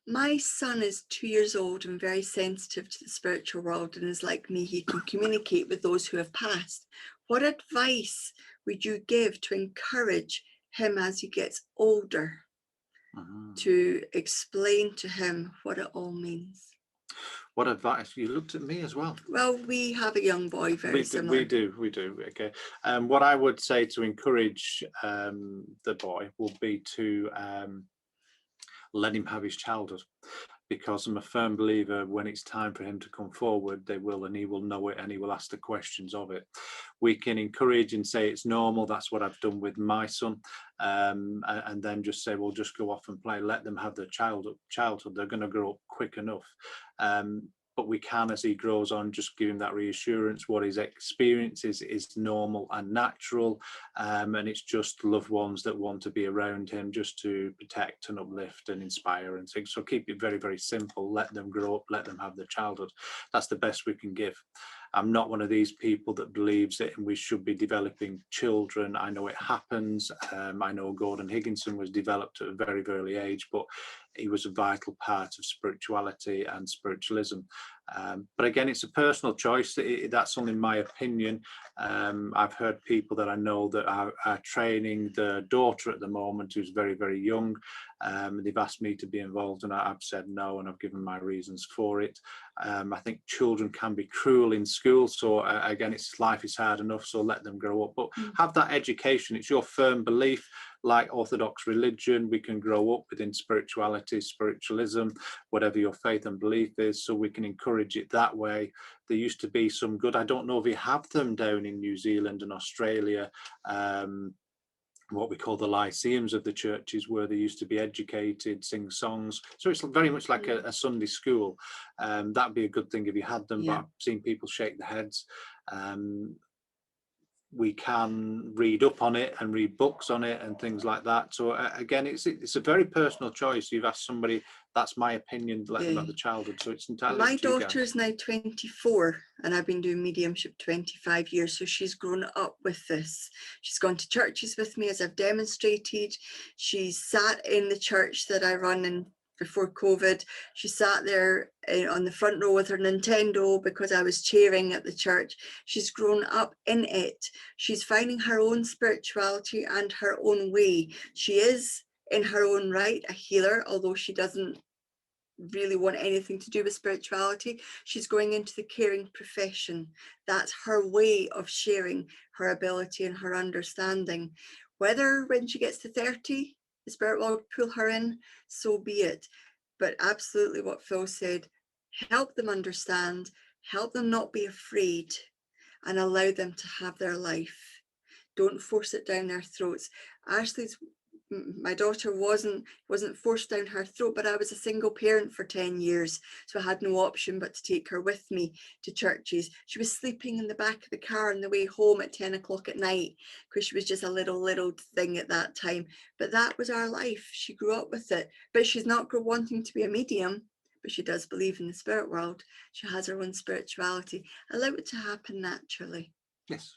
My son is 2 years old and very sensitive to the spiritual world, and is like me, he can communicate with those who have passed. What advice would you give to encourage him as he gets older, to explain to him what it all means? What advice? You looked at me as well. Well, we have a young boy very similar. We do. Okay. What I would say to encourage the boy will be to let him have his childhood, because I'm a firm believer when it's time for him to come forward, they will, and he will know it, and he will ask the questions of it. We can encourage and say it's normal. That's what I've done with my son, and then just say, well, just go off and play. Let them have their childhood. They're going to grow up quick enough. But we can, as he grows on, just give him that reassurance. What his experience is normal and natural, and it's just loved ones that want to be around him, just to protect and uplift and inspire and things. So keep it very, very simple. Let them grow up, let them have their childhood. That's the best we can give. I'm not one of these people that believes that we should be developing children. I know it happens. I know Gordon Higginson was developed at a very, very early age, but he was a vital part of spirituality and spiritualism. But again, it's a personal choice. That's only my opinion. I've heard people that I know that are training their daughter at the moment, who's very, very young. They've asked me to be involved, and I've said no, and I've given my reasons for it. I think children can be cruel in school. So again, life is hard enough, so let them grow up. But have that education. It's your firm belief. Like Orthodox religion, we can grow up within spirituality, spiritualism, whatever your faith and belief is, so we can encourage it that way. There used to be some good, I don't know if you have them down in New Zealand and Australia, what we call the lyceums of the churches, where they used to be educated, sing songs. So it's very much like a Sunday school. That'd be a good thing if you had them, but I've seen people shake their heads. We can read up on it and read books on it and things like that. So again, it's a very personal choice. You've asked somebody, that's my opinion, let them have the childhood. So it's entirely my up to you daughter guys. is now 24, and I've been doing mediumship 25 years, so she's grown up with this. She's gone to churches with me, as I've demonstrated. She's sat in the church that I run in. Before COVID, she sat there on the front row with her Nintendo because I was chairing at the church. She's grown up in it. She's finding her own spirituality and her own way. She is, in her own right, a healer, although she doesn't really want anything to do with spirituality. She's going into the caring profession. That's her way of sharing her ability and her understanding. Whether when she gets to 30, the spirit will pull her in, so be it. But absolutely what Phil said, help them understand, help them not be afraid, and allow them to have their life. Don't force it down their throats. My daughter wasn't forced down her throat, but I was a single parent for 10 years, so I had no option but to take her with me to churches. She was sleeping in the back of the car on the way home at 10 o'clock at night because she was just a little thing at that time. But that was our life. She grew up with it, but she's not wanting to be a medium, but she does believe in the spirit world. She has her own spirituality. Allow it to happen naturally. Yes.